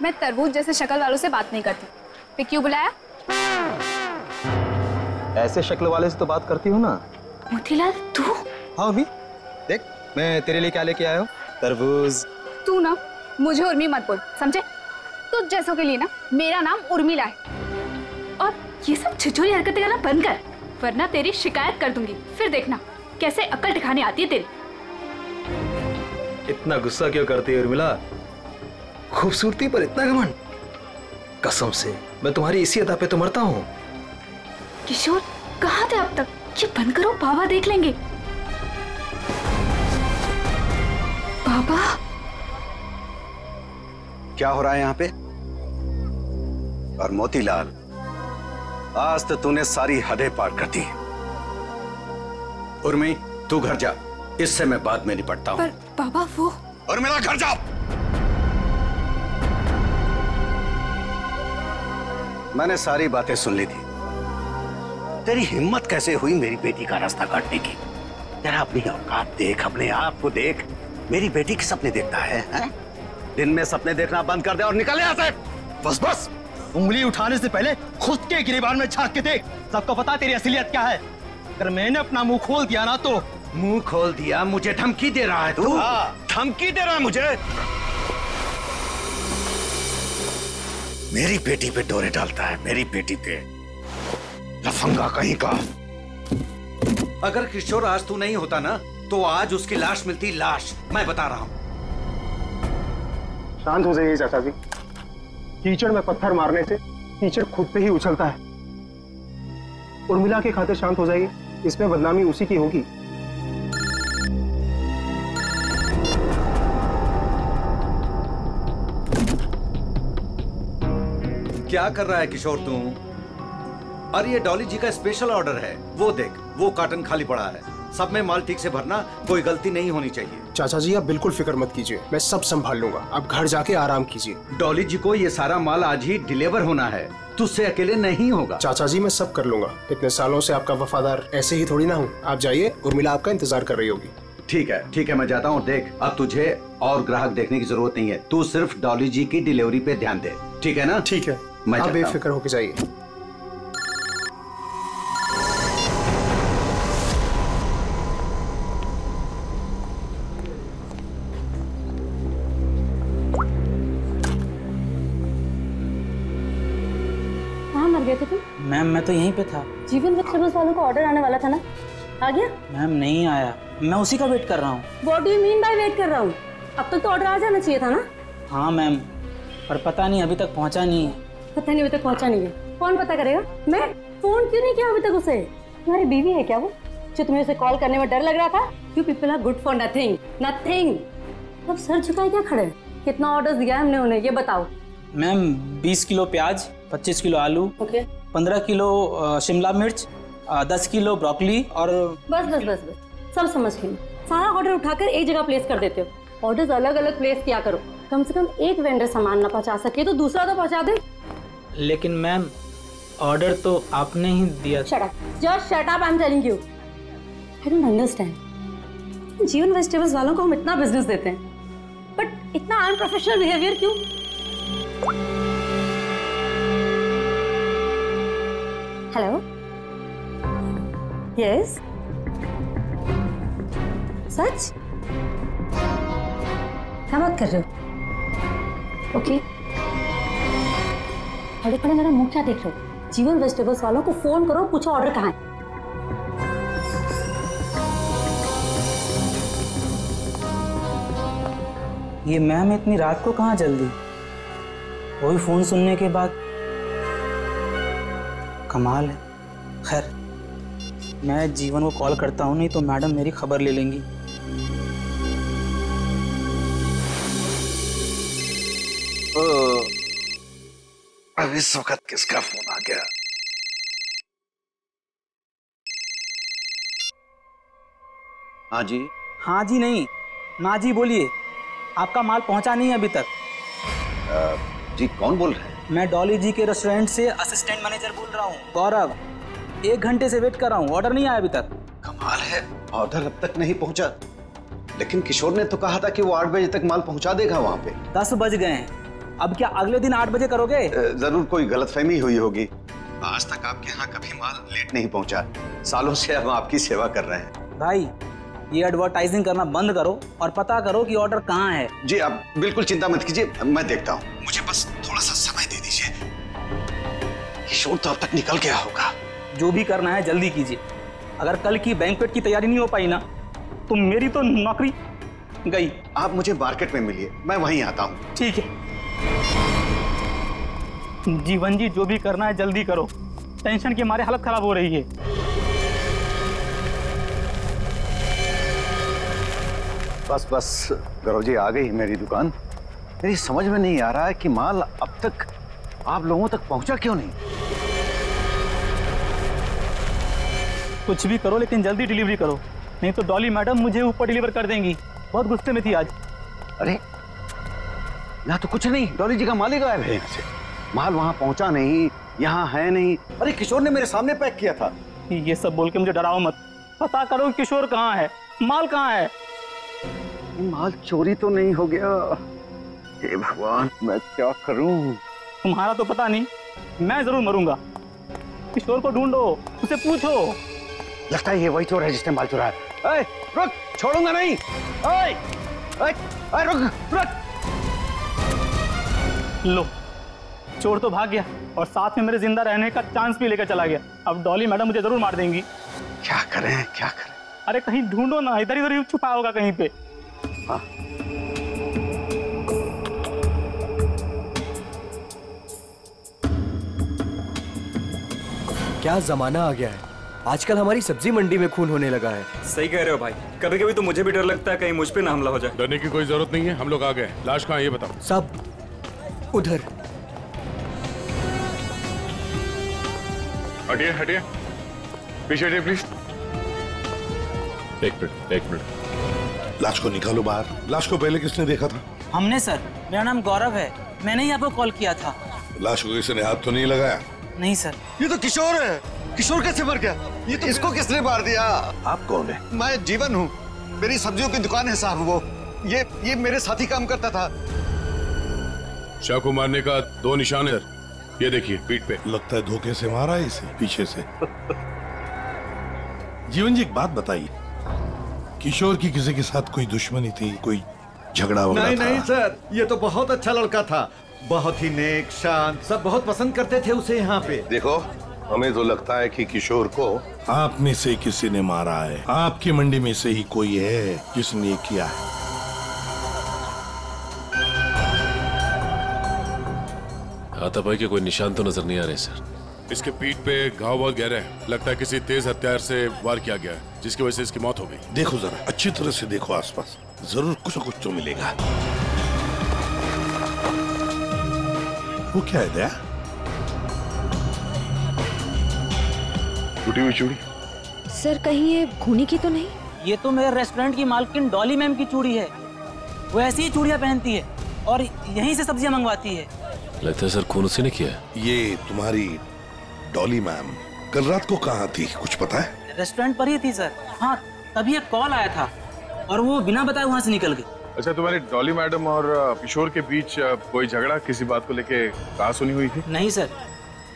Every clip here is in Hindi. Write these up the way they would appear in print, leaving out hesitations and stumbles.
मैं तरबूज जैसे शक्ल वालों से बात नहीं करती। फिर क्यों बुलाया? ऐसे शक्ल वाले से तो बात करती हूँ ना। मोतीलाल तू? हाँ उर्मी, देख मैं तेरे लिए क्या लेके आया हूँ, तरबूज। तू ना मुझे उर्मी मत बोल, समझे? तुझ जैसों के लिए ना मेरा नाम उर्मिला है। और ये सब छिछोरी हरकतें करना बंद कर, वरना तेरी शिकायत कर दूंगी। फिर देखना कैसे अक्ल ठिकाने आती है तेरी। इतना गुस्सा क्यों करती है उर्मिला? खूबसूरती पर इतना घमंड? कसम से मैं तुम्हारी इसी अदा पे तो मरता हूँ। किशोर कहाँ थे अब तक? ये बंद करो, बाबा देख लेंगे। बाबा क्या हो रहा है यहाँ पे? और मोतीलाल, आज तो तूने सारी हदें पार कर दी। उर्मी तू घर जा, इससे मैं बाद में निपटता हूँ। पर बाबा वो। उर्मिला घर जाओ। मैंने सारी बातें सुन ली थी। तेरी हिम्मत कैसे हुई मेरी बेटी का रास्ता काटने की? तेरा अपनी औकात देख, अपने आप को देख। मेरी बेटी के सपने देखता है? दिन में सपने देखना बंद कर दे और निकल यहाँ से। बस बस, उंगली उठाने से पहले खुद के गिरेबान में झांक के देख। सबको पता तेरी असलियत क्या है। अगर मैंने अपना मुंह खोल दिया ना तो। मुंह खोल दिया? मुझे धमकी दे रहा है तू? धमकी दे रहा है मुझे? मेरी बेटी पे डोरे डालता है, मेरी बेटी पे। लफंगा कहीं का। अगर किशोर आज तू नहीं होता ना तो आज उसकी लाश मिलती, लाश। मैं बता रहा हूं। शांत हो जाइए चाचा जी। कीचड़ में पत्थर मारने से कीचड़ खुद पे ही उछलता है। उर्मिला के खातिर शांत हो जाइए, इसमें बदनामी उसी की होगी। क्या कर रहा है किशोर तू? और ये डॉली जी का स्पेशल ऑर्डर है, वो देख, वो कार्टन खाली पड़ा है। सब में माल ठीक से भरना, कोई गलती नहीं होनी चाहिए। चाचा जी आप बिल्कुल फिक्र मत कीजिए, मैं सब संभाल लूंगा। आप घर जाके आराम कीजिए। डॉली जी को ये सारा माल आज ही डिलीवर होना है, तुझसे अकेले नहीं होगा। चाचा जी मैं सब कर लूंगा, इतने सालों से आपका वफादार ऐसे ही थोड़ी ना हूँ। आप जाइए, उर्मिला आपका इंतजार कर रही होगी। ठीक है मैं जाता हूँ। देख, अब तुझे और ग्राहक देखने की जरूरत नहीं है, तू सिर्फ डॉली जी की डिलीवरी पे ध्यान दे, ठीक है ना? ठीक है, आप बेफिक्र होके जाइए। गए थे तुम? मैम मैं तो यहीं पे था। जीवन वेजिटेबल्स वालों को ऑर्डर आने वाला था ना, आ गया? मैम नहीं आया, मैं उसी का वेट कर रहा हूँ। What do you mean by wait कर रहा हूँ? अब तक तो ऑर्डर आ जाना चाहिए था ना? हाँ मैम, पर पता नहीं अभी तक पहुँचा नहीं है। पता नहीं अभी तक पहुँचा नहीं है? कौन पता करेगा? मैं फोन क्यों नहीं किया अभी तक उसे? तुम्हारी बीवी है क्या वो, जो तुम्हें उसे कॉल करने में डर लग रहा था? You people are good for nothing, nothing। अब सर झुकाए क्या खड़े? कितना ऑर्डर दिया है हमने उन्हें, ये बताओ। मैम 20 किलो प्याज, 25 किलो आलू, 15 किलो शिमला मिर्च, 10 किलो ब्रोकली और बस सब समझ गई। सारा ऑर्डर उठाकर एक जगह प्लेस कर देते हो। ऑर्डर्स अलग अलग प्लेस किया करो। कम से कम एक वेंडर सामान ना पहुंचा सके तो दूसरा तो पहुंचा दे। लेकिन मैम ऑर्डर तो आपने ही दिया। Shut up, just shut up, I am telling you. I don't understand. जीवन वेजिटेबल्स वालों को हम इतना बिजनेस देते हैं, बट इतना अनप्रोफेशनल बिहेवियर क्यों? हेलो, यस, सच? क्या बात कर रहे हो? ओके, खड़े खड़े मेरा मुंह क्या देख रहे हो? जीवन वेजिटेबल्स वालों को फोन करो, पूछो ऑर्डर कहाँ है। ये मैम इतनी रात को कहाँ जल्दी? वही फोन सुनने के बाद। कमाल है। खैर मैं जीवन को कॉल करता हूँ, नहीं तो मैडम मेरी खबर ले लेंगी। अब इस वक्त किसका फोन आ गया? हाँ जी। हाँ जी नहीं, ना जी बोलिए। आपका माल पहुंचा नहीं है अभी तक। जी कौन बोल रहे हैं? मैं डॉली जी के रेस्टोरेंट से असिस्टेंट मैनेजर बोल रहा हूँ, गौरव। 1 घंटे से वेट कर रहा हूँ, ऑर्डर नहीं आया अभी तक। कमाल है, ऑर्डर अब तक नहीं पहुंचा। लेकिन किशोर ने तो कहा था कि वो 8 बजे तक माल पहुंचा देगा वहां पे। 10 बज गए हैं, अब क्या अगले दिन 8 बजे करोगे? जरूर कोई गलतफहमी हुई होगी। आज तक आपके यहाँ कभी माल लेट नहीं पहुँचा। सालों से हम आपकी सेवा कर रहे हैं। भाई ये एडवर्टाइजिंग करना बंद करो और पता करो कि ऑर्डर कहाँ है। जी आप बिल्कुल चिंता मत कीजिए, मैं देखता हूँ। मुझे बस थोड़ा सा समय दे दीजिए। किशोर तो अब तक निकल गया होगा। जो भी करना है जल्दी कीजिए। अगर कल की बैंक्वेट की तैयारी नहीं हो पाई ना तो मेरी तो नौकरी गई। आप मुझे मार्केट में मिलिए, मैं वहीं आता हूँ। ठीक है जीवन जी, जो भी करना है जल्दी करो। टेंशन के मारे हालत खराब हो रही है। बस बस गौरव जी, आ गई मेरी दुकान। मेरी समझ में नहीं आ रहा है कि माल अब तक आप लोगों तक पहुंचा क्यों नहीं। कुछ भी करो लेकिन जल्दी डिलीवरी करो, नहीं तो डॉली मैडम मुझे ऊपर डिलीवर कर देंगी। बहुत गुस्से में थी आज। अरे यहाँ तो कुछ नहीं, डॉली जी का माल ही गायब है यहाँ से। माल वहां पहुंचा नहीं, यहाँ है नहीं। अरे किशोर ने मेरे सामने पैक किया था। ये सब बोल के मुझे डराओ मत। पता करो किशोर कहाँ है, माल कहाँ है। माल चोरी तो नहीं हो गया? हे भगवान, मैं क्या करूं? तुम्हारा तो पता नहीं, मैं जरूर मरूंगा। किशोर को ढूंढो, उसे पूछो। लगता है ये वही चोर है जिसने माल चुराया। ए, रुक, छोड़ूंगा नहीं। ए, ए, ए, रुक, रुक। लो, चोर तो भाग गया और साथ में मेरे जिंदा रहने का चांस भी लेकर चला गया। अब डॉली मैडम मुझे जरूर मार देंगी। क्या करें, क्या करें? अरे कहीं ढूंढो ना, इधर इधर छुपा होगा कहीं पे। हाँ। क्या जमाना आ गया है, आजकल हमारी सब्जी मंडी में खून होने लगा है। सही कह रहे हो भाई, कभी कभी तो मुझे भी डर लगता है कहीं मुझ पे ना हमला हो जाए। डरने की कोई जरूरत नहीं है, हम लोग आ गए। लाश कहाँ है ये बताओ। सब उधर। हटिए हटिए, पीछे हटिए प्लीज। एक मिनट। लाश को निकालो बाहर। लाश को पहले किसने देखा था? हमने सर, मेरा नाम गौरव है, मैंने ही आपको कॉल किया था। लाश को किसी ने हाथ तो नहीं लगाया? नहीं सर। ये तो किशोर है। किशोर कैसे मर गया? ये तो इसको किसने मार दिया? आप कौन है? मैं जीवन हूँ, मेरी सब्जियों की दुकान है साहब। वो ये मेरे साथी काम करता था। शाह को मारने का 2 निशान है, ये देखिए पीठ पे। लगता है धोखे से मारा है इसे, पीछे से। जीवन जी एक बात बताइए, किशोर की किसी के साथ कोई दुश्मनी थी, कोई झगड़ा वगैरह? नहीं सर, ये तो बहुत अच्छा लड़का था, बहुत ही नेक, शांत, सब बहुत पसंद करते थे उसे यहाँ पे। देखो, हमें तो लगता है कि किशोर को आप में से किसी ने मारा है। आपकी मंडी में से ही कोई है जिसने ये किया है। हाथापाई के कोई निशान तो नजर नहीं आ रहे सर। इसके पीठ पे घाव बहुत गहरे हैं, लगता है किसी तेज हथियार से वार किया गया है, जिसकी वजह से इसकी मौत हो गई। देखो जरा अच्छी तरह से देखो आसपास, जरूर कुछ न कुछ तो मिलेगा। वो क्या है दया? टूटी हुई चूड़ी। सर कहीं ये खूनी की तो नहीं? ये तो मेरे रेस्टोरेंट की मालकिन डॉली मैम की चूड़ी है। वो ऐसी ही चूड़ियां पहनती है और यहीं से सब्जियां मंगवाती है। लगता है सर खून उसी ने किया है। ये तुम्हारी डॉली मैम कल रात को कहाँ थी, कुछ पता है? रेस्टोरेंट पर ही थी सर। हाँ, तभी एक कॉल आया था और वो बिना बताए वहाँ से निकल गई। अच्छा, तुम्हारी डॉली मैडम और किशोर के बीच कोई झगड़ा किसी बात को लेके कहा सुनी हुई थी? नहीं सर,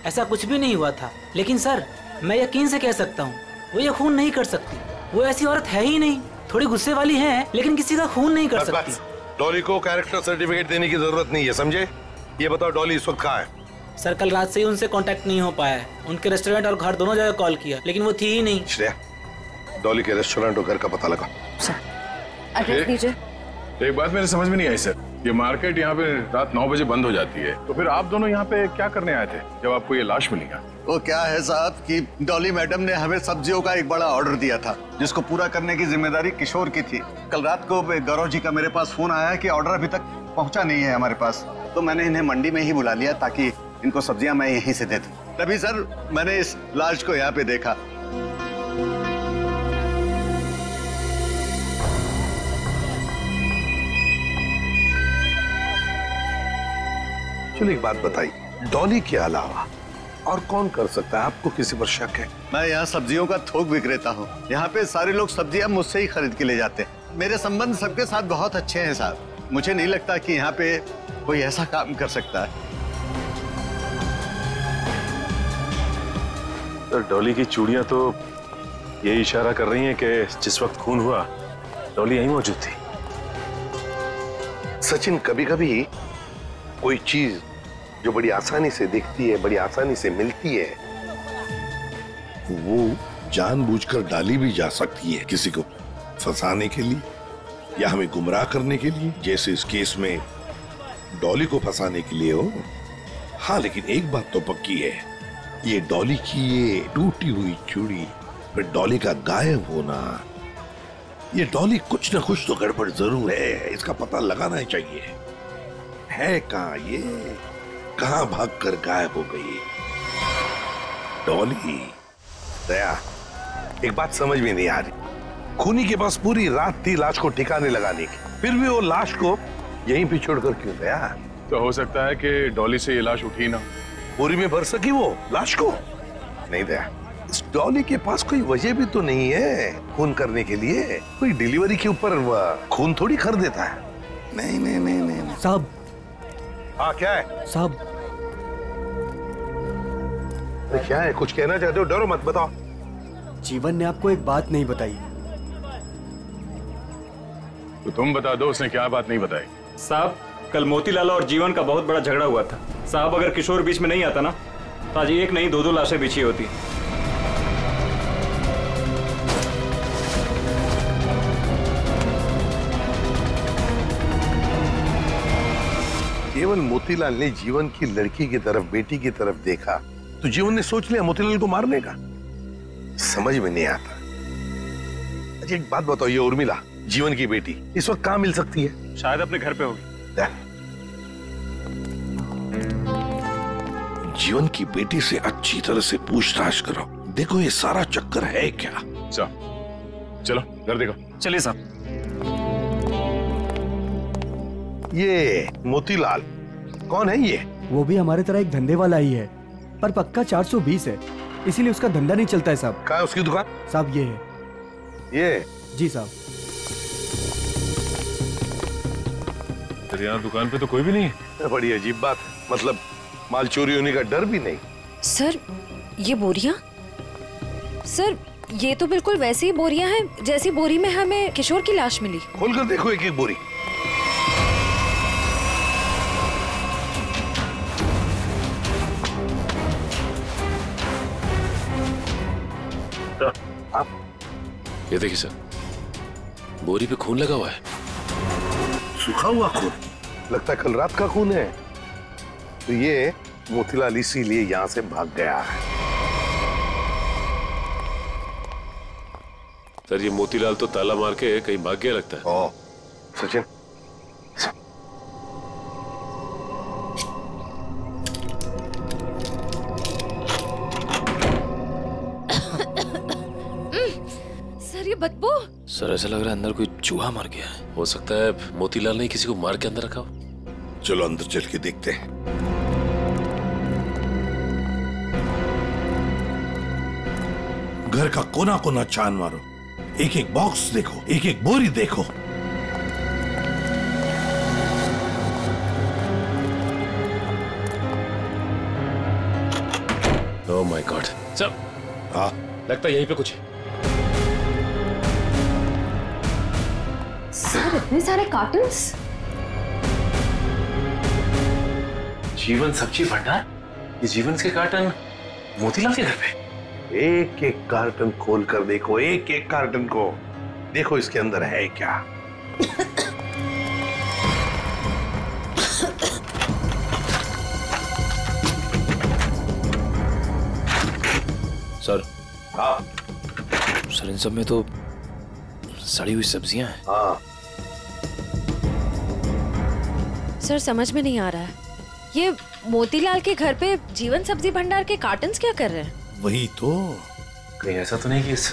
ऐसा कुछ भी नहीं हुआ था। लेकिन सर मैं यकीन से कह सकता हूँ वो ये खून नहीं कर सकती। वो ऐसी औरत है ही नहीं। थोड़ी गुस्से वाली है लेकिन किसी का खून नहीं कर सकती। डॉली को कैरेक्टर सर्टिफिकेट देने की जरूरत नहीं है, समझे? ये बताओ डॉली इस वक्त कहाँ है? सर कल रात से ही उनसे कांटेक्ट नहीं हो पाया है। उनके रेस्टोरेंट और घर दोनों जगह कॉल किया लेकिन वो थी ही नहीं। श्रेया, डॉली के रेस्टोरेंट और घर का पता लगा। एड्रेस दीजिए। एक बात मेरे समझ में नहीं आई सर, ये मार्केट यहाँ पे रात 9 बजे बंद हो जाती है, तो फिर आप दोनों यहाँ पे क्या करने आए थे जब आपको ये लाश मिली? वो क्या है साहब कि डॉली मैडम ने हमें सब्जियों का एक बड़ा ऑर्डर दिया था जिसको पूरा करने की जिम्मेदारी किशोर की थी। कल रात को गौरव जी का मेरे पास फोन आया कि ऑर्डर अभी तक पहुंचा नहीं है हमारे पास, तो मैंने इन्हें मंडी में ही बुला लिया ताकि इनको सब्जियां मैं यहीं से दे दूं। तभी सर मैंने इस लाश को यहाँ पे देखा। चलो एक बात बताइए, डॉली के अलावा और कौन कर सकता है? आपको किसी पर शक है? मैं यहाँ सब्जियों का थोक विक्रेता हूँ। यहाँ पे सारे लोग सब्जियां मुझसे ही खरीद के ले जाते हैं। मेरे संबंध सबके साथ बहुत अच्छे हैं साहब। मुझे नहीं लगता कि यहाँ पे कोई ऐसा काम कर सकता है। तो डॉली की चूड़ियां तो यही इशारा कर रही हैं कि जिस वक्त खून हुआ डॉली यहीं मौजूद थी। सचिन, कभी कभी कोई चीज जो बड़ी आसानी से दिखती है, बड़ी आसानी से मिलती है, वो जानबूझकर डाली भी जा सकती है, किसी को फंसाने के लिए या हमें गुमराह करने के लिए, जैसे इस केस में डॉली को फंसाने के लिए हो। हाँ, लेकिन एक बात तो पक्की है, ये डॉली की ये टूटी हुई चूड़ी, फिर डॉली का गायब होना, ये डॉली कुछ ना कुछ तो गड़बड़ जरूर है, इसका पता लगाना चाहिए। है कहाँ ये, कहाँ भागकर गायब हो गई डॉली? दया, एक बात समझ में नहीं आ रही, खूनी के पास पूरी रात थी लाश को ठिकाने लगाने की, फिर भी वो लाश को यहीं पे छोड़कर क्यों गया? तो हो सकता है कि डॉली से ये लाश उठी ना, बोरी में भर सकी वो लाश को। नहीं दया, इस डॉली के पास कोई वजह भी तो नहीं है खून करने के लिए। कोई डिलीवरी के ऊपर खून थोड़ी कर देता है। नहीं नहीं नहीं नहीं साहब। हाँ, क्या है साहब? क्या है, कुछ कहना चाहते हो? डरो मत, बताओ। जीवन ने आपको एक बात नहीं बताई। तो तुम बता दो, उसने क्या बात नहीं बताई? साहब, कल मोतीलाल और जीवन का बहुत बड़ा झगड़ा हुआ था। साहब, अगर किशोर बीच में नहीं आता ना तो आज एक नहीं दो लाशें बिछी होती। केवल मोतीलाल ने जीवन की लड़की की तरफ, बेटी की तरफ देखा तो जीवन ने सोच लिया मोतीलाल को मारने का। समझ में नहीं आता। अच्छा, एक बात बताओ, ये उर्मिला जीवन की बेटी इस वक्त कहाँ मिल सकती है? शायद अपने घर पे होगी। जीवन की बेटी से अच्छी तरह से पूछताछ करो, देखो ये सारा चक्कर है क्या। चलो घर देखो। चलिए साहब। ये मोतीलाल कौन है? ये वो भी हमारे तरह एक धंधे वाला ही है, पर पक्का 420 है, इसीलिए उसका धंधा नहीं चलता है साहब। कहाँ है उसकी दुकान? साहब ये है। ये? जी साहब। यहाँ दुकान पे तो कोई भी नहीं है। बड़ी अजीब बात है, मतलब माल चोरी होने का डर भी नहीं। सर, ये बोरियां? सर, ये तो बिल्कुल वैसी ही बोरियां हैं जैसी बोरी में हमें किशोर की लाश मिली। खोलकर देखो एक एक बोरी। ये देखिए सर, बोरी पे खून लगा हुआ है। सूखा हुआ खून? लगता है कल रात का खून है। तो ये मोतीलाल इसीलिए यहाँ से भाग गया है। सर, ये मोतीलाल तो ताला मार के कहीं भाग गया लगता है। ओ, सचिन, सर ये बदबू। सर, ऐसा लग रहा है अंदर कोई चूहा मर गया है। हो सकता है मोतीलाल ने किसी को मार के अंदर रखा हो। चलो अंदर चल के देखते हैं। घर का कोना कोना छान मारो, एक एक बॉक्स देखो, एक एक बोरी देखो। Oh my God. सर, हाँ, लगता है यहीं पे कुछ है। सर, इतने सारे कार्टन्स। जीवन सब्जी भंडार? ये जीवन के कार्टन मोतीलाल के घर पे? एक एक कार्टन खोल कर देखो, एक एक कार्टन को देखो, इसके अंदर है क्या। सर। हाँ सर, इन सब में तो सड़ी हुई सब्जियां हैं। हाँ सर, समझ में नहीं आ रहा है, ये मोतीलाल के घर पे जीवन सब्जी भंडार के कार्टन्स क्या कर रहे हैं? वही तो। कहीं ऐसा तो नहीं कि इस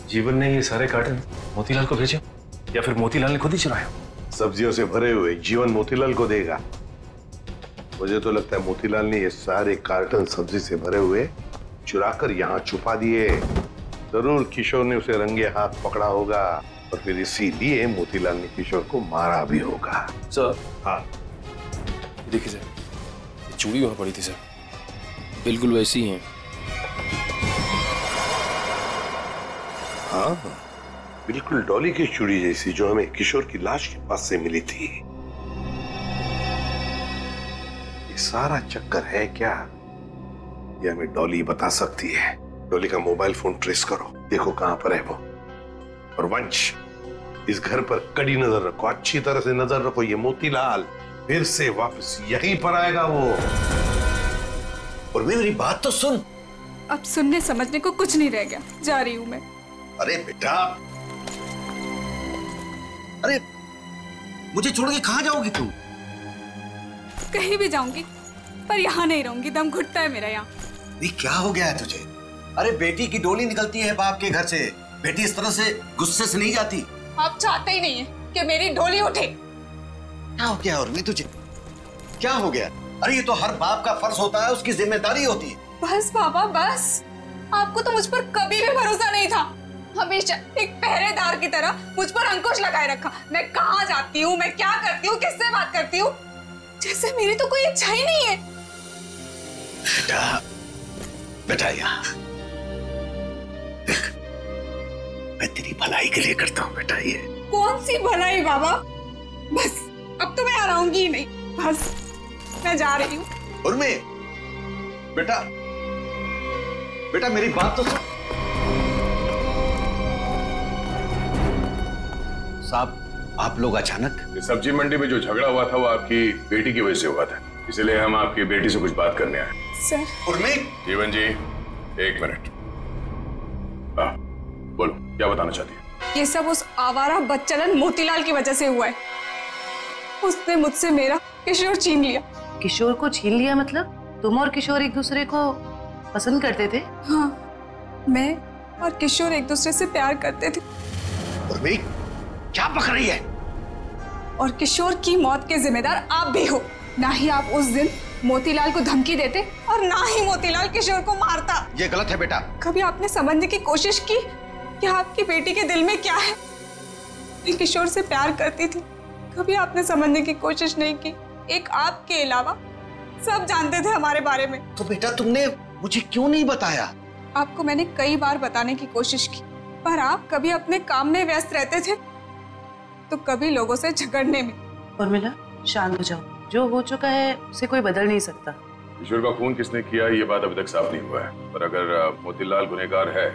जीवन ने ये सारे कार्टन मोतीलाल को भेजे, या फिर मोतीलाल ने खुद ही चुराया? सब्जियों से भरे हुए जीवन मोतीलाल को देगा? मुझे तो लगता है मोतीलाल ने ये सारे कार्टन सब्जी से भरे हुए चुराकर यहाँ छुपा दिए। जरूर किशोर ने उसे रंगे हाथ पकड़ा होगा और फिर इसीलिए मोतीलाल ने किशोर को मारा भी होगा। सर। हाँ देखिए सर, ये चूड़ी वहां पड़ी थी सर, बिल्कुल वैसी ही है। हाँ, बिल्कुल डॉली की चूड़ी जैसी जो हमें किशोर की लाश के पास से मिली थी। ये सारा चक्कर है क्या, ये हमें डॉली बता सकती है। डॉली का मोबाइल फोन ट्रेस करो, देखो कहां पर है वो। और वंश, इस घर पर कड़ी नजर रखो, अच्छी तरह से नजर रखो। ये मोतीलाल फिर से वापस यहीं पर आएगा वो। और मेरी बात तो सुन। अब सुनने समझने को कुछ नहीं रह गया, जा रही हूँ मैं। अरे बेटा, अरे मुझे छोड़ के कहां जाओगी तुम? कहीं भी जाऊंगी, पर यहाँ नहीं रहूंगी, दम घुटता है मेरा यहाँ। ये क्या हो गया है तुझे? अरे बेटी की डोली निकलती है बाप के घर से, बेटी इस तरह से गुस्से से नहीं जाती। आप चाहते ही नहीं है कि मेरी डोली उठे। क्या हो गया उर्मी तुझे? क्या हो गया? अरे ये तो हर बाप का फर्ज होता है, उसकी जिम्मेदारी होती है। बस पापा बस, आपको तो मुझ पर कभी भी भरोसा नहीं था। हमेशा एक पहरेदार की तरह मुझ पर अंकुश लगाए रखा। मैं कहाँ जाती हूँ, मैं क्या करती हूँ, किससे बात करती हूँ, जैसे मेरी तो कोई इच्छा ही नहीं है। बेटा, बेटा यहाँ देख, मैं तेरी भलाई के लिए करता हूँ बेटा। ये कौन सी भलाई बाबा, बस अब तो मैं हराऊंगी ही नहीं, बस मैं जा रही हूँ। उर्मी, बेटा बेटा मेरी बात तो सुन। साहब, आप लोग अचानक? सब्जी मंडी में जो झगड़ा हुआ था वो आपकी बेटी की वजह से हुआ था, इसलिए हम आपकी बेटी से कुछ बात करने आए। सर। उर्मी। जीवन जी, एक मिनट। बोलो, क्या बताना चाहती है? ये सब उस आवारा बच्चलन मोतीलाल की वजह से हुआ है। उसने मुझसे मेरा किशोर छीन लिया। किशोर को छीन लिया मतलब? तुम और किशोर एक दूसरे को पसंद करते थे? हाँ, मैं और किशोर एक दूसरे से प्यार करते थे। उर्मी, क्या बक रही है? और किशोर की मौत के जिम्मेदार आप भी हो। ना ही आप उस दिन मोतीलाल को धमकी देते और ना ही मोतीलाल किशोर को मारता। ये गलत है बेटा। कभी आपने समझने की कोशिश की कि आपकी बेटी के दिल में क्या है? मैं किशोर से प्यार करती थी, कभी आपने समझने की कोशिश नहीं की। एक आपके अलावा सब जानते थे हमारे बारे में। तो बेटा तुमने मुझे क्यों नहीं बताया? आपको मैंने कई बार बताने की कोशिश की, पर आप कभी अपने काम में व्यस्त रहते थे तो कभी लोगों से झगड़ने में। उर्मिला, शांत हो जाओ, जो हो चुका है उसे कोई बदल नहीं सकता। किशोर का खून किसने किया ये बात अभी तक साफ नहीं हुआ है, पर अगर मोतीलाल गुनहगार है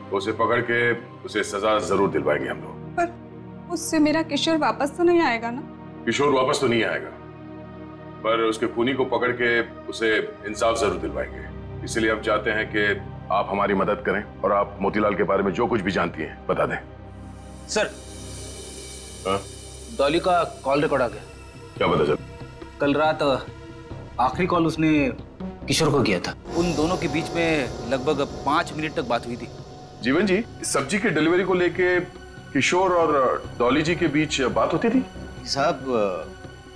तो उसे पकड़ के उसे सजा जरूर दिलवाएंगे हम लोग। पर उससे मेरा किशोर वापस तो नहीं आएगा ना? किशोर वापस तो नहीं आएगा, पर उसके खूनी को पकड़ के उसे इंसाफ जरूर दिलवाएंगे। इसलिए हम चाहते हैं कि आप हमारी मदद करें और आप मोतीलाल के बारे में जो कुछ भी जानती हैं बता दें। सर, डॉली का कॉल रिकॉर्ड आ गया। क्या पता चल? कल रात आखिरी कॉल उसने किशोर को किया था। उन दोनों के बीच में लगभग 5 मिनट तक बात हुई थी। जीवन जी, सब्जी की डिलीवरी को लेके किशोर और डॉली जी के बीच बात होती थी? साहब,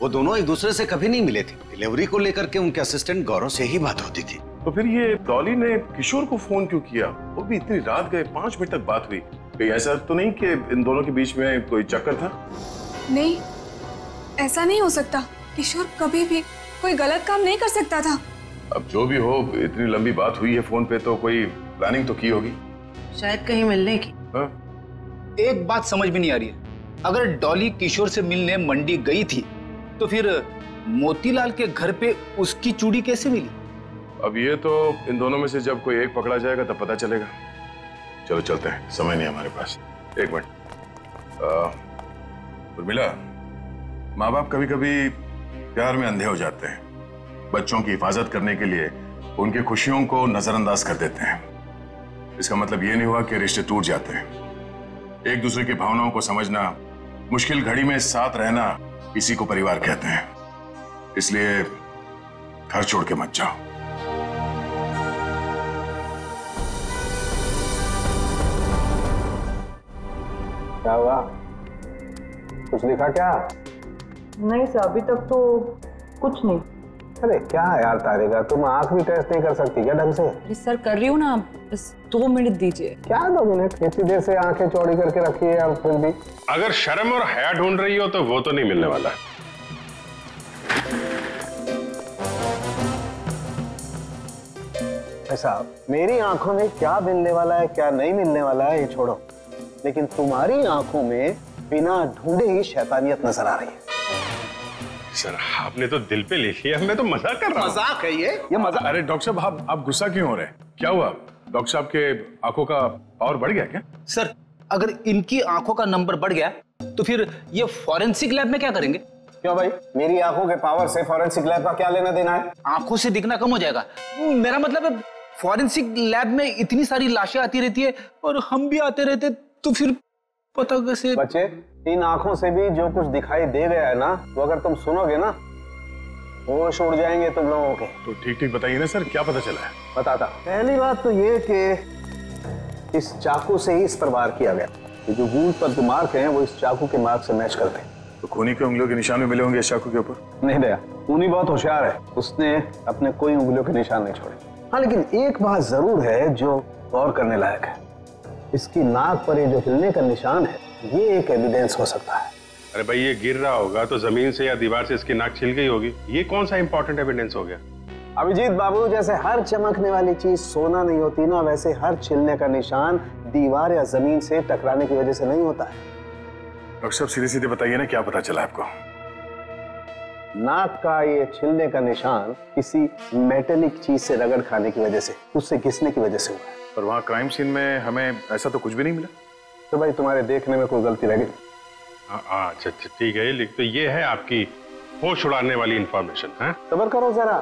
वो दोनों एक दूसरे से कभी नहीं मिले थे। डिलीवरी को लेकर के उनके असिस्टेंट गौरव से ही बात होती थी। तो फिर ये डॉली ने किशोर को फोन क्यों किया? वो भी इतनी रात गए, 5 मिनट तक बात हुई। कहीं ऐसा तो नहीं कि इन दोनों के बीच में कोई चक्कर था? नहीं, ऐसा नहीं हो सकता। किशोर कभी भी कोई गलत काम नहीं कर सकता था। अब जो भी हो, इतनी लंबी बात हुई है फोन पे तो कोई प्लानिंग तो की होगी, शायद कहीं मिलने की। एक बात समझ में नहीं आ रही है, अगर डॉली किशोर से मिलने मंडी गई थी तो फिर मोतीलाल के घर पे उसकी चूड़ी कैसे मिली? अब ये तो इन दोनों में से जब कोई एक पकड़ा जाएगा तब पता चलेगा। चलो चलते हैं, समय नहीं हमारे पास। एक मिनट, उर्मिला, माँ बाप कभी कभी प्यार में अंधे हो जाते हैं। बच्चों की हिफाजत करने के लिए उनकी खुशियों को नजरअंदाज कर देते हैं। इसका मतलब ये नहीं हुआ कि रिश्ते टूट जाते हैं। एक दूसरे की भावनाओं को समझना, मुश्किल घड़ी में साथ रहना, इसी को परिवार कहते हैं। इसलिए घर छोड़ के मत जाओ। क्या हुआ? कुछ लिखा क्या? नहीं सर, अभी तक तो कुछ नहीं। अरे क्या यार तारिका, तुम आंख भी टेस्ट नहीं कर सकती क्या ढंग से? सर कर रही हूँ ना, बस 2 मिनट दीजिए। क्या 2 मिनट? इतनी देर से आंखें चौड़ी करके रखी है अब फिर भी। अगर शर्म और हया ढूंढ रही हो तो वो तो नहीं मिलने वाला। ऐसा मेरी आंखों में क्या मिलने वाला है क्या नहीं मिलने वाला है ये छोड़ो, लेकिन तुम्हारी आंखों में बिना ढूंढे ही शैतानियत नजर आ रही है। सर आपने तो दिल पे ले लिया, मैं तो मजाक कर रहा हूँ। मजाक है ये मजाक। अरे डॉक्टर साहब आप गुस्सा क्यों हो रहे हैं? क्या हुआ? डॉक्टर साहब के आंखों का पावर बढ़ गया क्या? सर अगर इनकी आंखों का नंबर बढ़ गया तो फिर ये फॉरेंसिक लैब में क्या करेंगे? क्यों भाई, मेरी आंखों के पावर से फॉरेंसिक लैब का क्या लेना देना है? आंखों से दिखना कम हो जाएगा। मेरा मतलब है फॉरेंसिक लैब में इतनी सारी लाशें आती रहती है और हम भी आते रहते, तो फिर पता कैसे? बच्चे, इन आंखों से भी जो कुछ दिखाई दे गया है ना, वो अगर तुम सुनोगे ना होश उड़ जाएंगे तुम लोगों के। तो ठीक ठीक बताइए ना सर, क्या पता चला है? बताता। पहली बात तो ये कि इस चाकू से ही इस पर वार किया गया। ये जो वूंड पर जो मार्क हैं वो इस चाकू के मार्क से मैच करते हैं। तो खूनी के उंगलियों के निशान भी मिले होंगे इस चाकू के ऊपर? नहीं दया, खूनी बहुत होशियार है, उसने अपने कोई उंगलियों के निशान नहीं छोड़े। हाँ लेकिन एक बात जरूर है जो गौर करने लायक है, इसकी नाक पर ये जो हिलने का निशान है ये एक एविडेंस हो सकता है। अरे भाई ये गिर रहा होगा तो जमीन से या दीवार से इसकी नाक छिल गई होगी, ये कौन सा इंपॉर्टेंट एविडेंस हो गया? अभिजीत बाबू, जैसे हर चमकने वाली चीज सोना नहीं होती ना, वैसे हर छिलने का निशान दीवार या जमीन से टकराने की वजह से नहीं होता है। डॉक्टर साहब सीधे सीधे बताइए ना, क्या पता चला आपको? नाक का ये छिलने का निशान किसी मेटेलिक चीज से रगड़ खाने की वजह से, उससे घिसने की वजह से हुआ है। पर वहाँ क्राइम सीन में हमें ऐसा तो कुछ भी नहीं मिला। तो भाई तुम्हारे देखने में कोई गलती रह गई? अच्छा ठीक है, तो ये है आपकी होश उड़ाने वाली इंफॉर्मेशन है? सब्र करो जरा,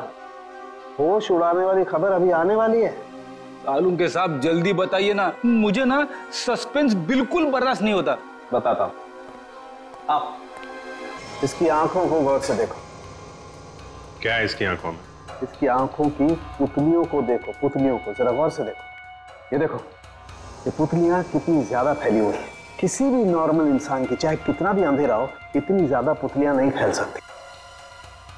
होश उड़ाने वाली खबर अभी आने वाली है। तालुम के साहब जल्दी बताइए ना, मुझे ना सस्पेंस बिल्कुल बर्दाश्त नहीं होता। बताता हूँ, आप इसकी आंखों को गौर से देखो। क्या है इसकी आंखों में? इसकी आंखों की पुतलियों को देखो, पुतलियों को जरा गौर से देखो। ये देखो, ये पुतलियां कितनी ज्यादा फैली हुई हैं। किसी भी नॉर्मल इंसान की, चाहे कितना भी अंधेरा हो, इतनी ज्यादा पुतलियां नहीं फैल सकती।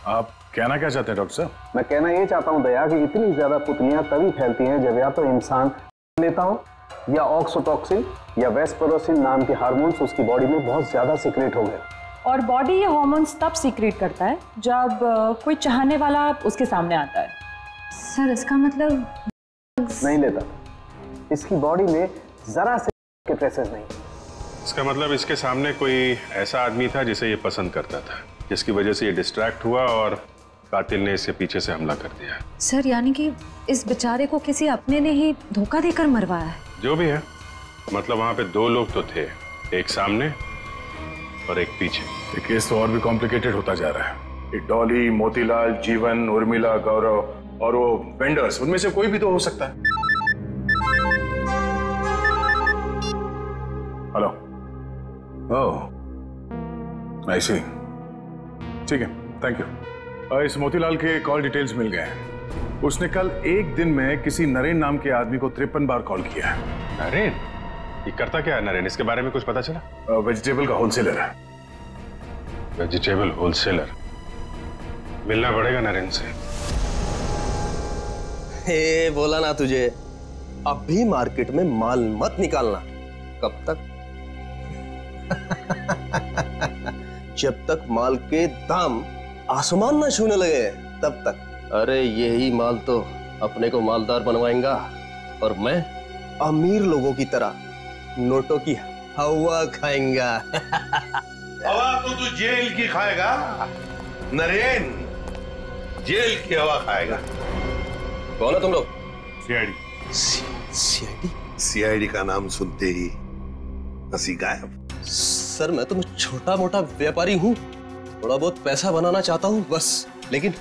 आप कहना क्या चाहते हैं डॉक्टर साहब? मैं कहना ये चाहता हूं दया कि इतनी ज्यादा पुतलियां तभी फैलती हैं जब या तो इंसान लेता हो या ऑक्सीटोसिन या वेस्परोसिन नाम के हार्मोन्स उसकी बॉडी में बहुत ज्यादा सीक्रेट हो गए। और बॉडी ये हार्मोन्स तब सीक्रेट करता है जब कोई चाहने वाला उसके सामने आता है। सर इसका मतलब? नहीं लेता, इसकी बॉडी में जरा से के ट्रेसेस नहीं। इसका मतलब इसके सामने कोई ऐसा आदमी था जिसे ये पसंद करता था, जिसकी वजह से ये डिस्ट्रैक्ट हुआ और कातिल ने इससे पीछे से हमला कर दिया। सर यानी कि इस बेचारे को किसी अपने ने ही धोखा देकर मरवाया है? जो भी है, मतलब वहां पे 2 लोग तो थे, एक सामने और एक पीछे। ये केस तो और भी कॉम्प्लिकेटेड होता जा रहा है। ये डॉली, मोतीलाल, जीवन, उर्मिला, गौरव और वो वेंडर्स, उनमें से कोई भी तो हो सकता है। हेलो, ओह आई सी, ठीक है, थैंक यू। इस मोतीलाल के कॉल डिटेल्स मिल गए हैं। उसने कल एक दिन में किसी नरेन नाम के आदमी को 53 बार कॉल किया है। नरेन? ये करता क्या है नरेन? इसके बारे में कुछ पता चला? वेजिटेबल का होलसेलर है। Vegetable wholesaler? मिलना पड़ेगा नरेन से। हे बोला ना तुझे, अभी मार्केट में माल मत निकालना। कब तक? जब तक माल के दाम आसमान ना छूने लगे तब तक। अरे यही माल तो अपने को मालदार बनवाएगा और मैं अमीर लोगों की तरह नोटों की हवा खाएंगा। हवा तो तू जेल की खाएगा नरेन, जेल की हवा खाएगा। कौन है तुम लोग? सीआईडी। सीआईडी? सीआईडी का नाम सुनते ही हंसी गायब। सर मैं तो छोटा मोटा व्यापारी हूँ, थोड़ा बहुत पैसा बनाना चाहता हूँ बस, लेकिन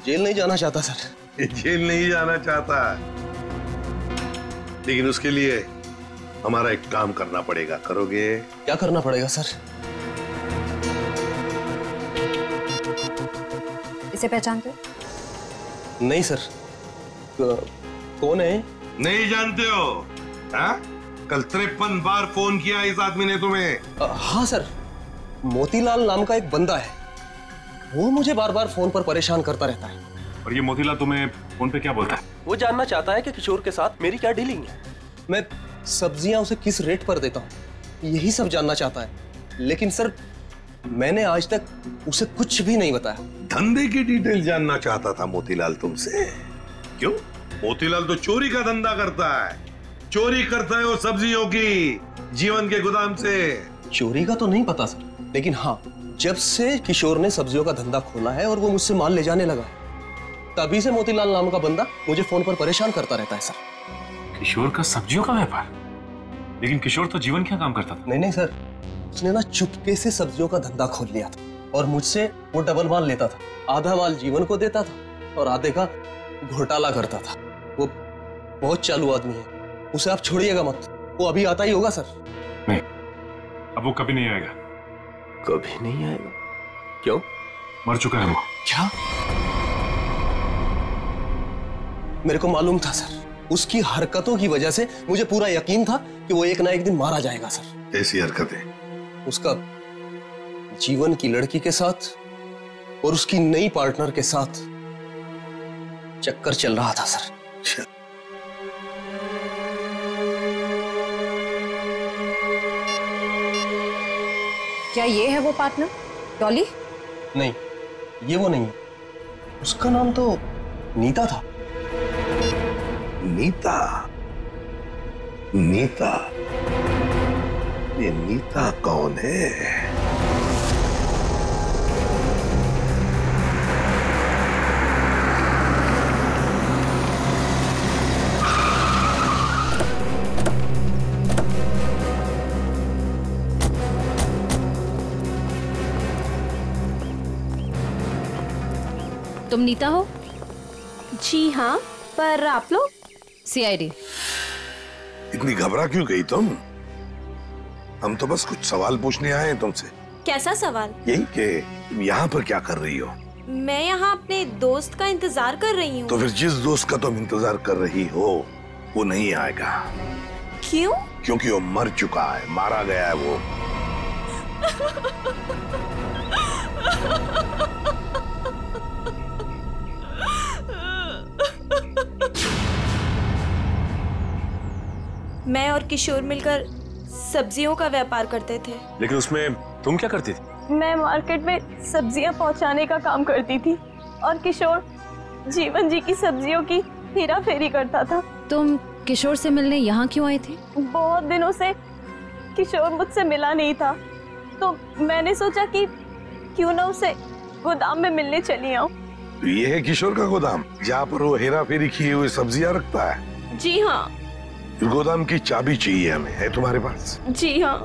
जेल नहीं जाना चाहता सर। जेल नहीं जाना चाहता, लेकिन उसके लिए हमारा एक काम करना पड़ेगा। करोगे? क्या करना पड़ेगा सर? इसे पहचानते हो? नहीं सर। कौन है? नहीं जानते हो? हाँ? कल 53 बार फोन किया इस आदमी ने तुम्हें। हाँ सर, मोतीलाल नाम का एक बंदा है, वो मुझे बार बार फोन पर परेशान करता रहता है। और ये मोतीलाल तुम्हें फोन पे क्या बोलता है? वो जानना चाहता है कि किशोर के साथ मेरी क्या डीलिंग है, मैं सब्जियां उसे किस रेट पर देता हूँ, यही सब जानना चाहता है। लेकिन सर मैंने आज तक उसे कुछ भी नहीं बताया। धंधे की डिटेल जानना चाहता था मोतीलाल तुमसे? क्यों? मोतीलाल तो चोरी का धंधा करता है, चोरी करता है वो सब्जियों की जीवन के गोदाम से। चोरी का तो नहीं पता सर, लेकिन हाँ जब से किशोर ने सब्जियों का धंधा खोला है और वो मुझसे माल ले जाने लगा, तभी से मोतीलाल नाम का बंदा मुझे फोन पर परेशान करता रहता है सर। किशोर का सब्जियों का व्यापार? लेकिन किशोर तो जीवन क्या काम करता था? नहीं सर, उसने ना चुपके से सब्जियों का धंधा खोल लिया था और मुझसे वो डबल माल लेता था। आधा माल जीवन को देता था और आधे का घोटाला करता था। वो बहुत चालू आदमी है, उसे आप छोड़िएगा मत, वो अभी आता ही होगा सर। नहीं, अब वो कभी नहीं आएगा। कभी नहीं आएगा? क्यों? मर चुका है वो। क्या? मेरे को मालूम था सर, उसकी हरकतों की वजह से मुझे पूरा यकीन था कि वो एक ना एक दिन मारा जाएगा सर। ऐसी हरकतें? उसका जीवन की लड़की के साथ और उसकी नई पार्टनर के साथ चक्कर चल रहा था सर। क्या ये है वो पार्टनर डॉली? नहीं, ये वो नहीं है। उसका नाम तो नीता था। नीता? नीता? ये नीता कौन है? तुम नीता हो? जी हाँ, पर आप लोग? सीआईडी। इतनी घबरा क्यों गई तुम? हम तो बस कुछ सवाल पूछने आए हैं तुमसे। कैसा सवाल? यही कि तुम यहाँ पर क्या कर रही हो? मैं यहाँ अपने दोस्त का इंतजार कर रही हूँ। तो फिर जिस दोस्त का तुम इंतजार कर रही हो वो नहीं आएगा। क्यों? क्योंकि वो मर चुका है, मारा गया है वो। मैं और किशोर मिलकर सब्जियों का व्यापार करते थे। लेकिन उसमें तुम क्या करती थी? मैं मार्केट में सब्जियां पहुंचाने का काम करती थी और किशोर जीवन जी की सब्जियों की हेरा फेरी करता था। तुम किशोर से मिलने यहाँ क्यों आई थी? बहुत दिनों से किशोर मुझसे मिला नहीं था, तो मैंने सोचा कि क्यों ना उसे गोदाम में मिलने चली आऊं। तो ये है किशोर का गोदाम जहाँ पर वो हेरा फेरी किए हुए सब्जियां रखता है? जी हाँ। गोदाम की चाबी चाहिए हमें, है तुम्हारे पास? जी हाँ।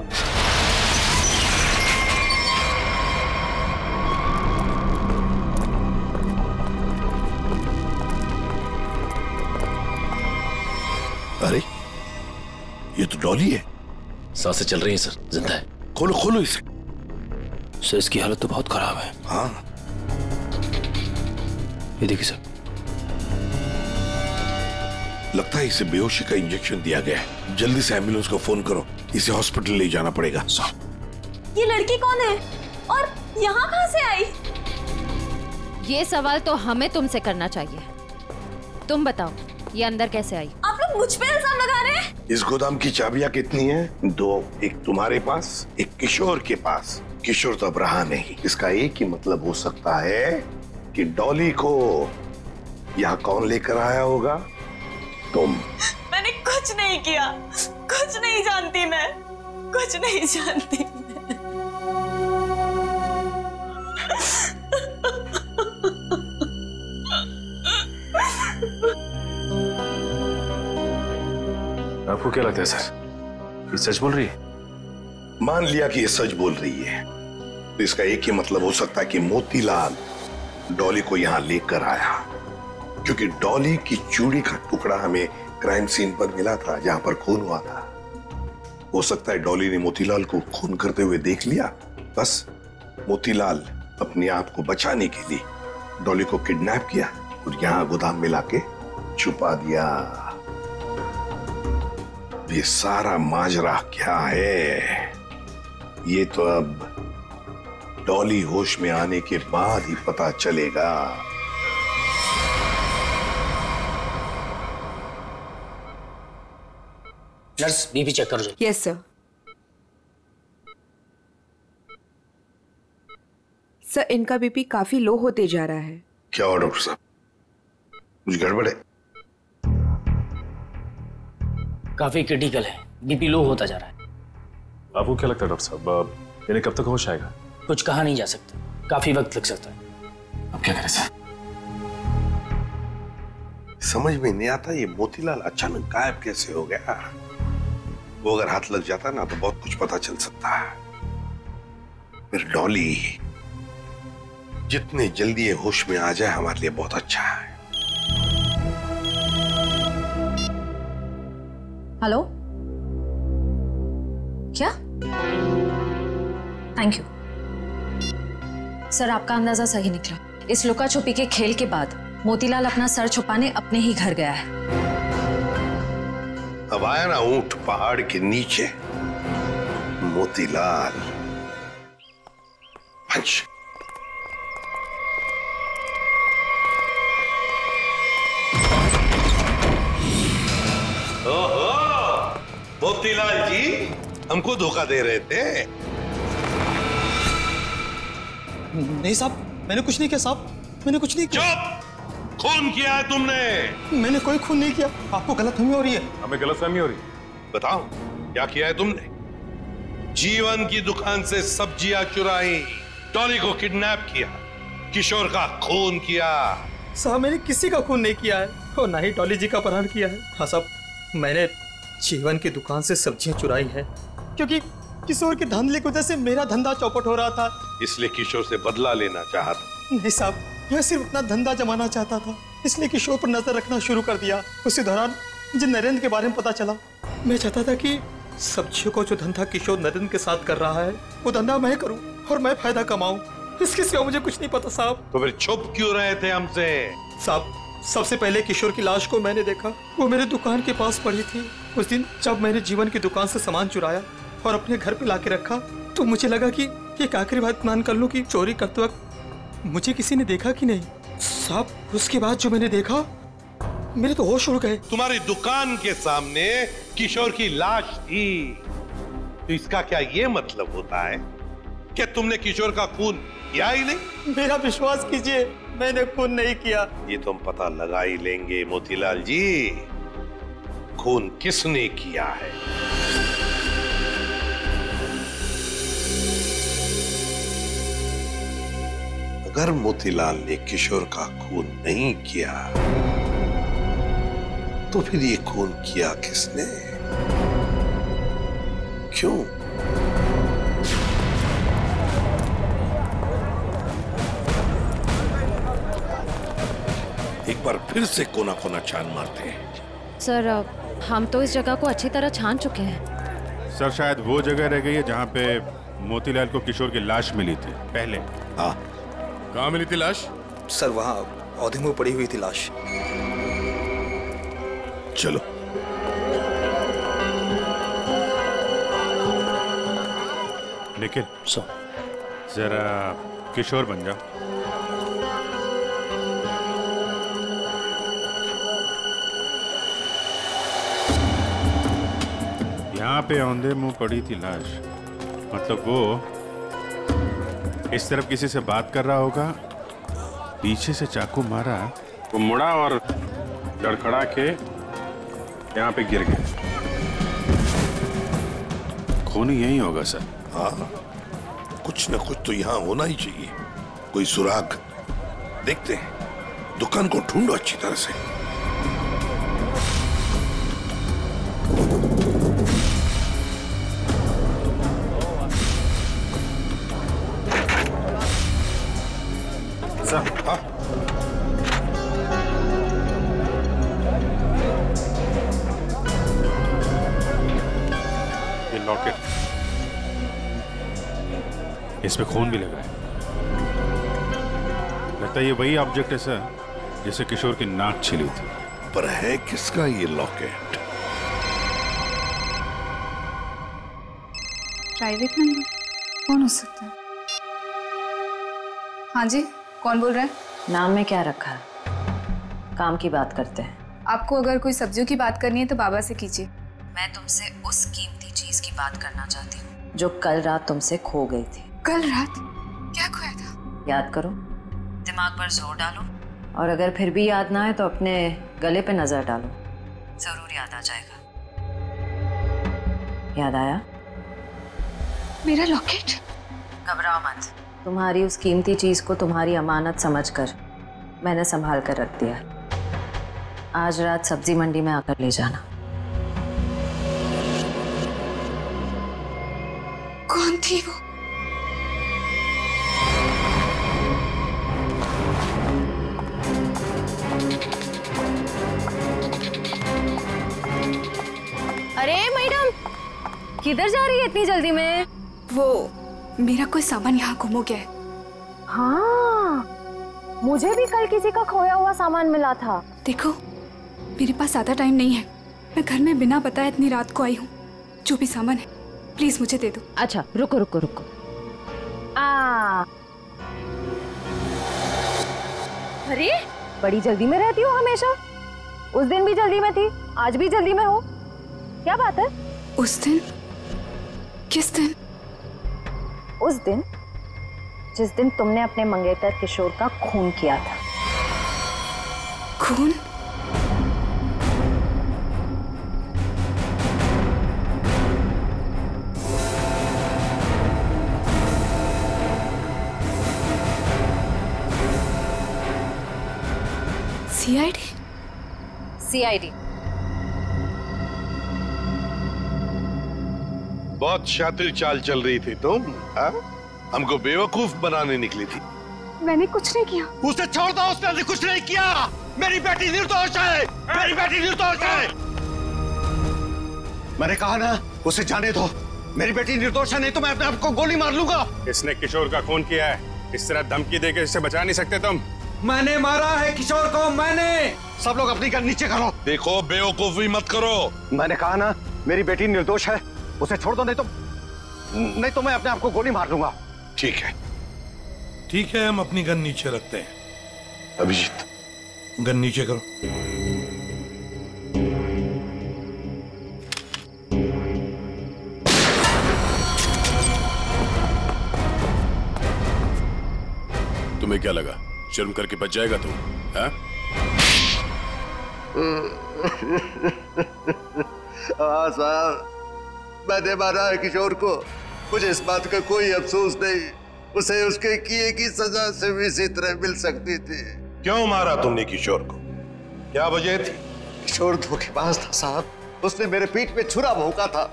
अरे ये तो डॉली है। सांसें चल रही हैं सर, जिंदा है। खोलो खोलो इसे। सर इसकी हालत तो बहुत खराब है। हाँ ये देखिए सर, लगता है इसे बेहोशी का इंजेक्शन दिया गया है। जल्दी से एम्बुलेंस को फोन करो, इसे हॉस्पिटल ले जाना पड़ेगा। ये लड़की कौन है और यहाँ कहाँ से आई? ये सवाल तो हमें तुमसे करना चाहिए। तुम बताओ, ये अंदर कैसे आई? आप लोग मुझ पे इल्जाम लगा रहे हैं? इस गोदाम की चाबियां कितनी हैं? 2, एक तुम्हारे पास, एक किशोर के पास। किशोर तो अब रहा नहीं। इसका एक ही मतलब हो सकता है कि डॉली को यहाँ कौन लेकर आया होगा? तुम। मैंने कुछ नहीं किया, कुछ नहीं जानती मैं, कुछ नहीं जानती मैं। आपको क्या लगता है सर, ये सच बोल रही है? मान लिया कि ये सच बोल रही है, तो इसका एक ही मतलब हो सकता है कि मोतीलाल डॉली को यहाँ लेकर आया, क्योंकि डॉली की चूड़ी का टुकड़ा हमें क्राइम सीन पर मिला था जहां पर खून हुआ था। हो सकता है डॉली ने मोतीलाल को खून करते हुए देख लिया। बस मोतीलाल अपने आप को बचाने के लिए डॉली को किडनैप किया और यहाँ गोदाम में लाके छुपा दिया। ये सारा माजरा क्या है, ये तो अब डॉली होश में आने के बाद ही पता चलेगा। नर्स, बीपी चेक कर दो। Yes sir. सर, इनका बीपी काफी लो होते जा रहा है। क्या हुआ डॉक्टर साहब, कुछ गड़बड़ है? काफी क्रिटिकल है, बीपी लो होता जा रहा है। आपको क्या लगता है डॉक्टर साहब, इन्हें कब तक होश आएगा? कुछ कहा नहीं जा सकता, काफी वक्त लग सकता है। अब क्या करें सर? समझ में नहीं आता ये मोतीलाल अचानक गायब कैसे हो गया। वो अगर हाथ लग जाता ना तो बहुत कुछ पता चल सकता है। फिर डॉली जितने जल्दी ये होश में आ जाए हमारे लिए बहुत अच्छा है। हेलो, क्या? थैंक यू सर, आपका अंदाजा सही निकला। इस लुका छुपी के खेल के बाद मोतीलाल अपना सर छुपाने अपने ही घर गया है। अब आया ना ऊंट पहाड़ के नीचे, मोतीलाल। पंच। ओहो, मोतीलाल जी हमको धोखा दे रहे थे। नहीं साहब, मैंने कुछ नहीं किया साहब, मैंने कुछ नहीं किया। चुप! खून किया है तुमने। मैंने कोई खून नहीं किया, आपको गलतफहमी हो रही है। हमें गलतफहमी हो रही है। बताओ क्या किया है तुमने? जीवन की दुकान से सब्जियां चुराई, डॉली को किडनैप किया, किशोर का खून किया। साहब, मैंने किसी का खून नहीं किया है और ना ही डॉली जी का अपहरण किया है। हाँ साहब, मैंने जीवन की दुकान से सब्जियां चुराई है क्योंकि किशोर के धांधले की वजह से मेरा धंधा चौपट हो रहा था, इसलिए किशोर से बदला लेना चाहता। नहीं साहब, मैं सिर्फ अपना धंधा जमाना चाहता था, इसलिए किशोर पर नजर रखना शुरू कर दिया। उसी दौरान मुझे नरेंद्र के बारे में पता चला। मैं चाहता था कि सब्जियों को जो धंधा किशोर नरेंद्र के साथ कर रहा है वो धंधा मैं करूं और मैं फायदा कमाऊं। इसके सिवा मुझे कुछ नहीं पता साहब। तो फिर छुप क्यों रहे थे हमसे? साहब, सबसे पहले किशोर की लाश को मैंने देखा, वो मेरे दुकान के पास पड़ी थी। उस दिन जब मैंने जीवन की दुकान से सामान चुराया और अपने घर पे लाके रखा तो मुझे लगा कि एक आखिरी बात मान कर लूं कि चोरी करते वक्त मुझे किसी ने देखा कि नहीं। साहब, उसके बाद जो मैंने देखा मेरे तो होश उड़ गए। तुम्हारी दुकान के सामने किशोर की लाश थी, तो इसका क्या ये मतलब होता है कि तुमने किशोर का खून किया ही नहीं? मेरा विश्वास कीजिए, मैंने खून नहीं किया। ये तो हम पता लगा ही लेंगे मोतीलाल जी, खून किसने किया है। अगर मोतीलाल ने किशोर का खून नहीं किया तो फिर ये खून किया किसने, क्यों? एक बार फिर से कोना कोना छान मारते हैं। सर, हम तो इस जगह को अच्छी तरह छान चुके हैं। सर, शायद वो जगह रह गई है जहाँ पे मोतीलाल को किशोर की लाश मिली थी पहले। हाँ, कहाँ मिली थी लाश? सर, वहाँ औधे में पड़ी हुई थी लाश। चलो। निखिल, जरा किशोर बन जाओ। यहाँ पे औंधे मुंह पड़ी थी लाश, मतलब वो इस तरफ किसी से बात कर रहा होगा, पीछे से चाकू मारा, वो मुड़ा और लड़खड़ा के यहाँ पे गिर गया। खून यही होगा सर। हाँ, कुछ न कुछ तो यहाँ होना ही चाहिए, कोई सुराग। देखते हैं, दुकान को ढूंढो अच्छी तरह से। सर, हाँ? ये लॉकेट, इस पे खून भी लगा है। लगता है ये वही ऑब्जेक्ट है सर जिसे किशोर की नाक छिली थी। पर है किसका ये लॉकेट? प्राइवेट नंबर कौन हो सकता है? हाँ जी, कौन बोल रहा है? नाम में क्या रखा है? काम की बात करते हैं। आपको अगर कोई सब्जियों की बात करनी है तो बाबा से कीजिए। मैं तुमसे उस कीमती चीज की बात करना चाहती हूँ जो कल रात तुमसे खो गई थी। कल रात? क्या खोया था? याद करो, दिमाग पर जोर डालो, और अगर फिर भी याद ना आए तो अपने गले पे नजर डालो, जरूर याद आ जाएगा। याद आया? मेरा लॉकेट? घबराओ मत, तुम्हारी उस कीमती चीज को तुम्हारी अमानत समझकर मैंने संभाल कर रख दिया। आज रात सब्जी मंडी में आकर ले जाना। कौन थी वो? अरे मैडम, किधर जा रही है इतनी जल्दी में? वो मेरा कोई सामान यहाँ गुम हो गया है। हाँ, मुझे भी कल किसी का खोया हुआ सामान मिला था। देखो, मेरे पास ज्यादा टाइम नहीं है। मैं घर में बिना बताए इतनी रात को आई हूँ। जो भी सामान है प्लीज मुझे दे दो। अच्छा रुको रुको रुको। अरे बड़ी जल्दी में रहती हो हमेशा। उस दिन भी जल्दी में थी, आज भी जल्दी में हो, क्या बात है? उस दिन? किस दिन? उस दिन जिस दिन तुमने अपने मंगेतर किशोर का खून किया था। खून? सीआईडी? सीआईडी। बहुत शातिर चाल चल रही थी तुम, हाँ? हमको बेवकूफ बनाने निकली थी। मैंने कुछ नहीं किया। उसे छोड़ दो, उसने कुछ नहीं किया। मेरी बेटी निर्दोष है, मेरी बेटी निर्दोष है। मैंने कहा ना, उसे जाने दो। मेरी बेटी निर्दोष है, नहीं तो मैं अपने आप को गोली मार लूंगा। इसने किशोर का खून किया है, इस तरह धमकी देके इसे बचा नहीं सकते तुम। मैंने मारा है किशोर को, मैंने। सब लोग अपनी गन नीचे करो। देखो, बेवकूफी मत करो। मैंने कहा ना, मेरी बेटी निर्दोष है, उसे छोड़ दो, नहीं तो मैं अपने आप को गोली मार लूंगा। ठीक है, ठीक है, हम अपनी गन नीचे रखते हैं। अभिजीत, गन नीचे करो। तुम्हें क्या लगा, शर्म करके बच जाएगा तू? हाँ साहब, मैंने मारा है किशोर को। मुझे इस बात का कोई अफसोस नहीं। उसे उसके किए की सजा से भी इसी तरह मिल सकती थी। क्यों मारा तुमने किशोर को? क्या वजह थी? किशोर धोखेबाज था साहब। उसने मेरे पीठ पे छुरा भोंका था।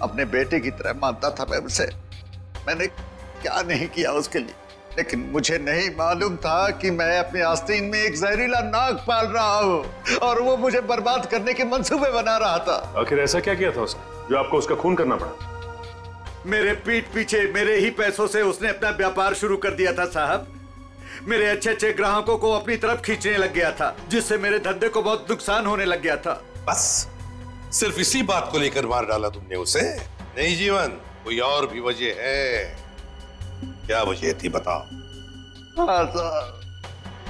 अपने बेटे की तरह मानता था मैं उसे। मैंने क्या नहीं किया उसके लिए, लेकिन मुझे नहीं मालूम था कि मैं अपने आस्तीन में एक जहरीला नाग पाल रहा हूँ और वो मुझे बर्बाद करने के मंसूबे बना रहा था। आखिर ऐसा क्या किया था उसने जो आपको उसका खून करना पड़ा? मेरे पीठ पीछे मेरे ही पैसों से उसने अपना व्यापार शुरू कर दिया था साहब। मेरे अच्छे अच्छे ग्राहकों को अपनी तरफ खींचने लग गया था, जिससे मेरे धंधे को बहुत नुकसान होने लग गया था। बस सिर्फ इसी बात को लेकर मार डाला तुमने उसे? नहीं जीवन, कोई और भी वजह है। क्या वजह थी बताओ? हाँ साहब,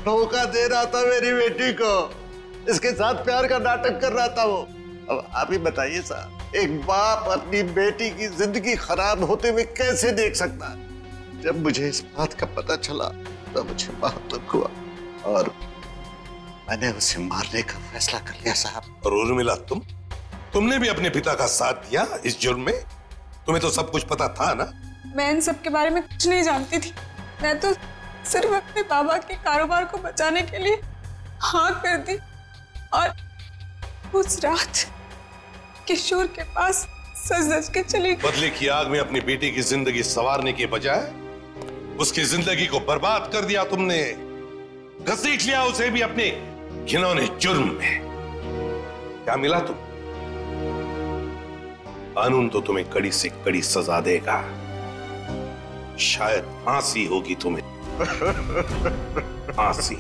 धोखा दे रहा था मेरी बेटी को। इसके साथ प्यार का नाटक कर रहा था वो। अब आप ही बताइए साहब, एक बाप अपनी बेटी की जिंदगी खराब होते हुए कैसे देख सकता है? जब मुझे इस बात का पता चला तो मुझे बहुत दुख हुआ और मैंने उसे मारने का फैसला कर लिया साहब। और उर्मिला, तुमने भी अपने पिता का साथ दिया इस जुर्म में? तुम्हें तो सब कुछ पता था ना? मैं इन सब के बारे में कुछ नहीं जानती थी। मैं तो सिर्फ अपने बाबा के कारोबार को बचाने के लिए हाँ कर दी और उस रात किशोर के पास सज-धज के चली गई। बदले की आग में अपनी बेटी की जिंदगी संवारने के बजाय उसकी जिंदगी को बर्बाद कर दिया तुमने। घसीट लिया उसे भी अपने घिनौने जुर्म में। क्या मिला तुम? कानून तो तुम्हें कड़ी से कड़ी सजा देगा। शायद फांसी होगी तुम्हें। फांसी।